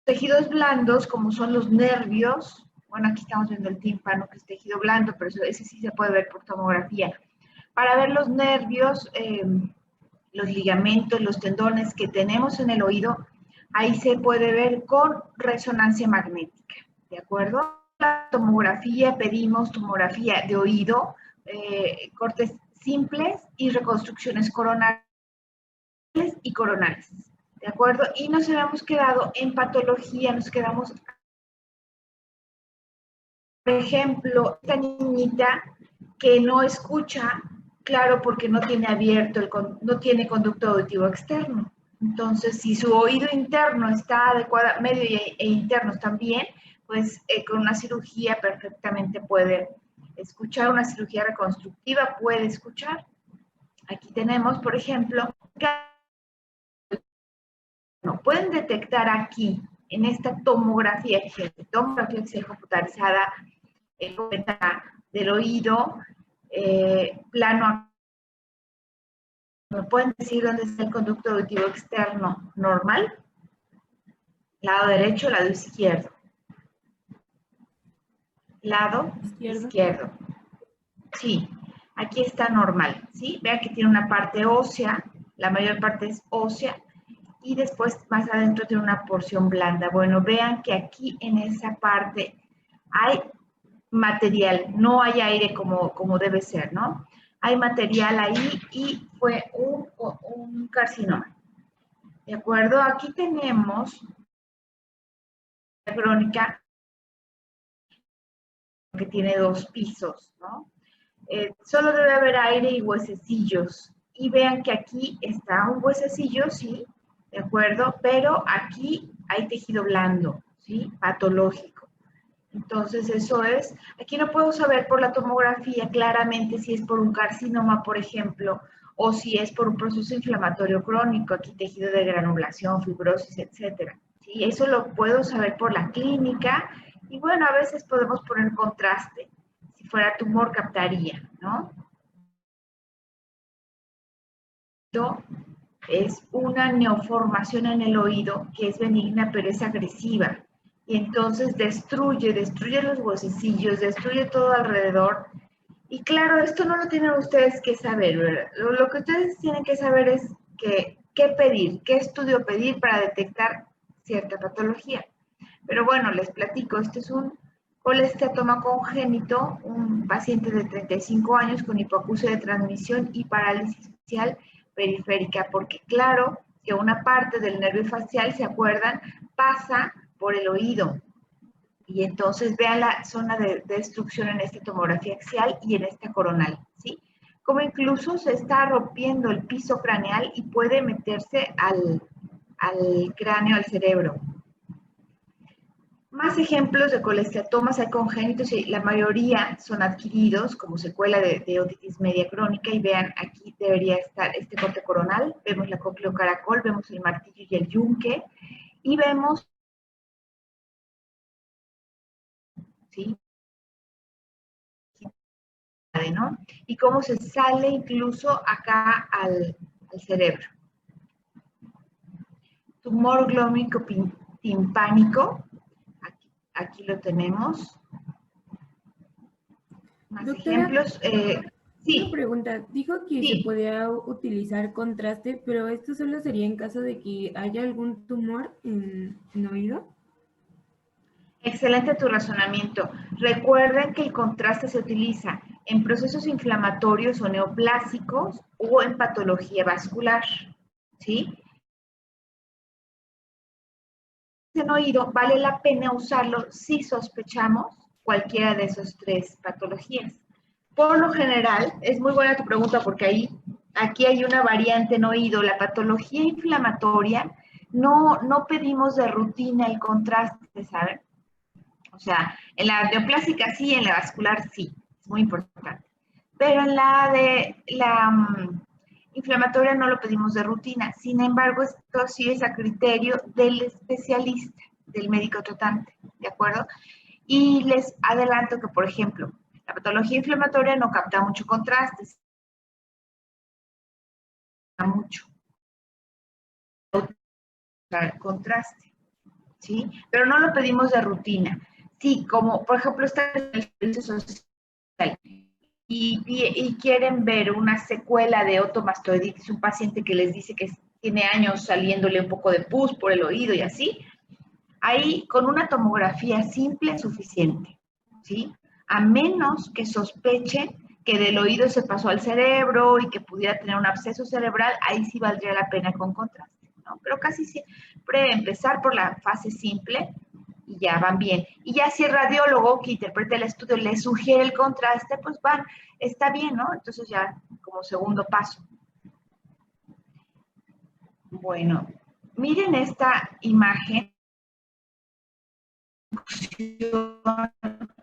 Tejidos blandos, como son los nervios, bueno, aquí estamos viendo el tímpano, que es tejido blando, pero ese sí se puede ver por tomografía. Para ver los nervios, los ligamentos, los tendones que tenemos en el oído, ahí se puede ver con resonancia magnética, ¿de acuerdo? La tomografía, pedimos tomografía de oído, cortes simples y reconstrucciones coronales y coronales, ¿de acuerdo? Y nos habíamos quedado en patología, nos quedamos, por ejemplo, esta niñita que no escucha, claro, porque no tiene abierto, no tiene conducto auditivo externo. Entonces, si su oído interno está adecuado, medio e interno están bien, pues con una cirugía perfectamente puede escuchar, una cirugía reconstructiva puede escuchar. Aquí tenemos, por ejemplo, no, pueden detectar aquí, en esta tomografía axial computarizada, del oído, plano. ¿Me pueden decir dónde está el conducto auditivo externo normal? Lado derecho, lado izquierdo. Lado izquierdo. Sí, aquí está normal, ¿sí? Vean que tiene una parte ósea, la mayor parte es ósea, y después más adentro tiene una porción blanda. Bueno, vean que aquí en esa parte hay material, no hay aire como debe ser, ¿no? Hay material ahí y fue un carcinoma. ¿De acuerdo? Aquí tenemos la crónica que tiene 2 pisos, ¿no? Solo debe haber aire y huesecillos. Y vean que aquí está un huesecillo, sí, ¿de acuerdo? Pero aquí hay tejido blando, ¿sí? Patológico. Entonces, eso es, aquí no puedo saber por la tomografía claramente si es por un carcinoma, por ejemplo, o si es por un proceso inflamatorio crónico, aquí tejido de granulación, fibrosis, etcétera. ¿Sí? Eso lo puedo saber por la clínica y bueno, a veces podemos poner contraste. Si fuera tumor, captaría, ¿no? Es una neoformación en el oído que es benigna pero es agresiva. Y entonces destruye los huesecillos, destruye todo alrededor. Y claro, esto no lo tienen ustedes que saber, ¿verdad? Lo que ustedes tienen que saber es qué pedir, qué estudio pedir para detectar cierta patología. Pero bueno, les platico, este es un colesteatoma congénito, un paciente de 35 años con hipoacusia de transmisión y parálisis facial periférica, porque claro que una parte del nervio facial, ¿se acuerdan?, pasa por el oído. Y entonces vean la zona de destrucción en esta tomografía axial y en esta coronal, ¿sí? Como incluso se está rompiendo el piso craneal y puede meterse al cráneo, al cerebro. Más ejemplos de colesteatomas hay congénitos y la mayoría son adquiridos como secuela de otitis media crónica y vean aquí debería estar este corte coronal, vemos la cócleo caracol, vemos el martillo y el yunque y vemos, ¿sí? ¿No? Y cómo se sale incluso acá al cerebro. Tumor glómico timpánico, aquí lo tenemos. Más Doctora, ejemplos. Sí. una pregunta. Dijo que se podía utilizar contraste, pero esto solo sería en caso de que haya algún tumor en oído. Excelente tu razonamiento. Recuerden que el contraste se utiliza en procesos inflamatorios o neoplásicos o en patología vascular, ¿sí? En oído vale la pena usarlo si sospechamos cualquiera de esas 3 patologías. Por lo general, es muy buena tu pregunta porque aquí hay una variante en oído, la patología inflamatoria, no pedimos de rutina el contraste, ¿saben? O sea, en la neoplásica sí, en la vascular sí, es muy importante. Pero en la inflamatoria no lo pedimos de rutina. Sin embargo, esto sí es a criterio del especialista, del médico tratante, ¿de acuerdo? Y les adelanto que, por ejemplo, la patología inflamatoria no capta mucho contraste, mucho contraste. ¿sí? Pero no lo pedimos de rutina. Sí, como por ejemplo está en el servicio social y quieren ver una secuela de otomastoiditis, un paciente que les dice que tiene años saliéndole un poco de pus por el oído y así, ahí con una tomografía simple es suficiente, ¿sí? A menos que sospeche que del oído se pasó al cerebro y que pudiera tener un absceso cerebral, ahí sí valdría la pena con contraste, ¿no? Pero casi siempre empezar por la fase simple y ya van bien. Y ya si el radiólogo que interpreta el estudio le sugiere el contraste, pues está bien, ¿no? Entonces ya como segundo paso. Bueno, miren esta imagen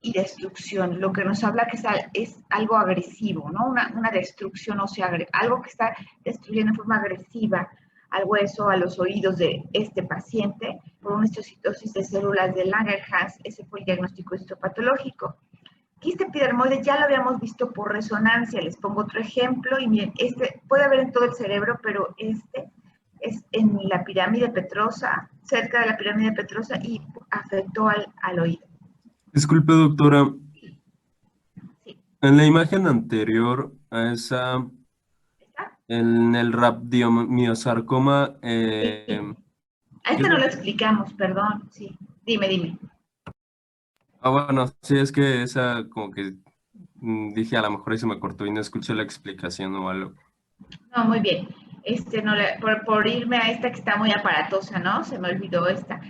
y destrucción, lo que nos habla que es algo agresivo, ¿no? Una destrucción ósea, algo que está destruyendo de forma agresiva al hueso, a los oídos de este paciente por una histocitosis de células de Langerhans. Ese fue el diagnóstico histopatológico. Quiste epidermoide ya lo habíamos visto por resonancia. Les pongo otro ejemplo y miren, este puede haber en todo el cerebro, pero este es en la pirámide petrosa, cerca de la pirámide petrosa y afectó al oído. Disculpe, doctora. Sí. En la imagen anterior a esa, ¿Está? en el rhabdomiosarcoma, Sí. A ¿qué es este no lo lo que... explicamos, perdón. Sí. Dime. bueno, sí, es que esa como que dije a lo mejor ahí se me cortó y no escuché la explicación o algo. No, muy bien. No, por irme a esta que está muy aparatosa, ¿no? Se me olvidó esta.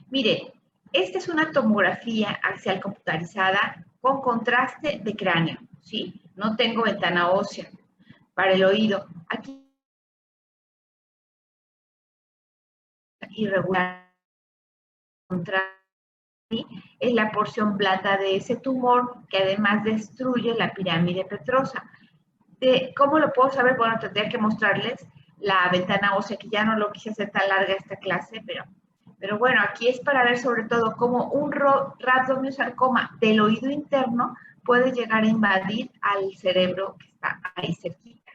Mire, esta es una tomografía axial computarizada con contraste de cráneo, ¿sí? No tengo ventana ósea para el oído. Aquí irregular contraste es la porción blanda de ese tumor que además destruye la pirámide petrosa. ¿Cómo lo puedo saber? Bueno, tendría que mostrarles la ventana ósea, que ya no lo quise hacer tan larga esta clase, pero bueno, aquí es para ver sobre todo cómo un rhabdomiosarcoma del oído interno puede llegar a invadir al cerebro que está ahí cerquita.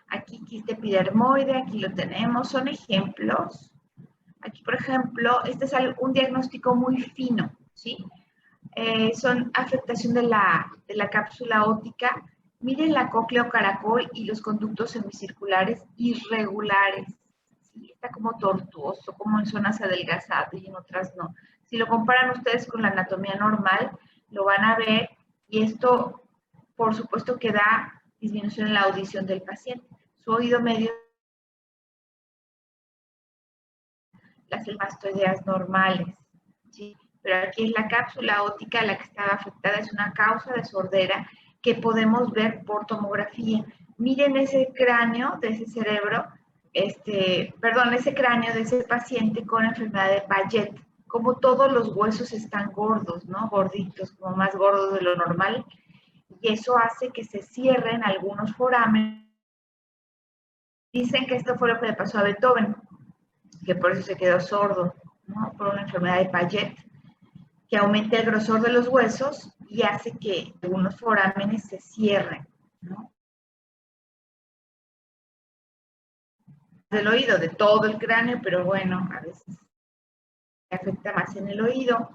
Aquí quiste epidermoide, aquí lo tenemos, son ejemplos. Aquí, por ejemplo, este es un diagnóstico muy fino, ¿sí? Son afectación de la cápsula óptica. Miren la cóclea o caracol y los conductos semicirculares irregulares. ¿Sí? Está como tortuoso, como en zonas adelgazadas y en otras no. Si lo comparan ustedes con la anatomía normal, lo van a ver y esto, por supuesto, que da disminución en la audición del paciente. Su oído medio, las mastoideas normales, ¿sí? Pero aquí es la cápsula óptica la que estaba afectada, es una causa de sordera que podemos ver por tomografía. Miren ese cráneo de ese cerebro, ese cráneo de ese paciente con enfermedad de Payet, como todos los huesos están gordos, ¿no? Gorditos, como más gordos de lo normal, y eso hace que se cierren algunos forámenes. Dicen que esto fue lo que le pasó a Beethoven, que por eso se quedó sordo, ¿no? Por una enfermedad de Payet, que aumenta el grosor de los huesos y hace que algunos forámenes se cierren, ¿no? Del oído, de todo el cráneo, pero bueno, a veces afecta más en el oído.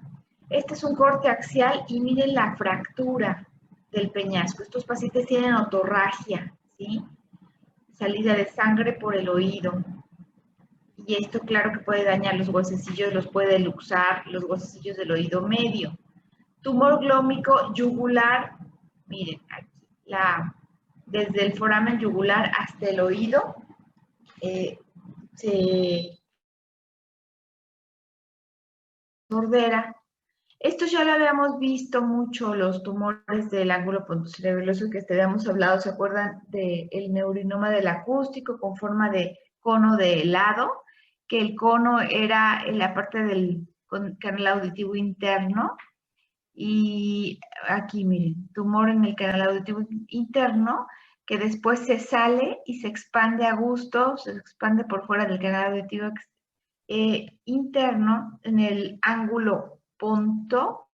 Este es un corte axial y miren la fractura del peñasco. Estos pacientes tienen otorragia, ¿sí? Salida de sangre por el oído. Y esto claro que puede dañar los huesecillos, los puede luxar, los huesecillos del oído medio. Tumor glómico yugular, miren aquí, desde el foramen yugular hasta el oído, se sordera. Esto ya lo habíamos visto mucho, los tumores del ángulo pontocerebeloso que habíamos hablado, ¿se acuerdan del neurinoma del acústico con forma de cono de helado? Que el cono era en la parte del canal auditivo interno. Y aquí miren, tumor en el canal auditivo interno que después se sale y se expande a gusto, se expande por fuera del canal auditivo interno en el ángulo ponto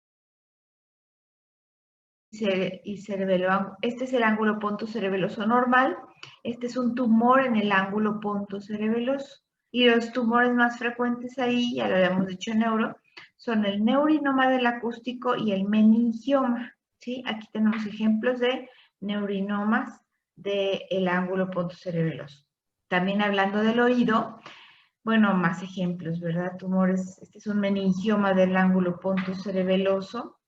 y cerebelo. Este es el ángulo ponto cerebeloso normal. Este es un tumor en el ángulo ponto cerebeloso. Y los tumores más frecuentes ahí, ya lo habíamos dicho en neuro, son el neurinoma del acústico y el meningioma, ¿sí? Aquí tenemos ejemplos de neurinomas del ángulo pontocerebeloso. También hablando del oído, bueno, más ejemplos, ¿verdad? Tumores, este es un meningioma del ángulo pontocerebeloso.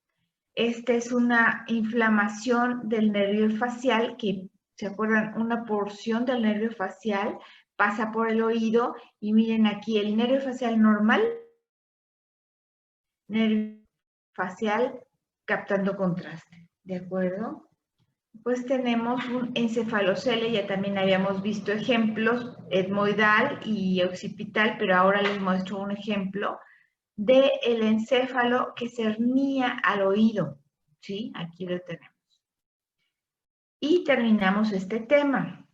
Este es una inflamación del nervio facial que, ¿se acuerdan? Una porción del nervio facial pasa por el oído y miren aquí el nervio facial normal, nervio facial captando contraste, ¿de acuerdo? Pues tenemos un encefalocele, ya también habíamos visto ejemplos, etmoidal y occipital, pero ahora les muestro un ejemplo del encéfalo que cernía al oído, ¿sí? Aquí lo tenemos. Y terminamos este tema.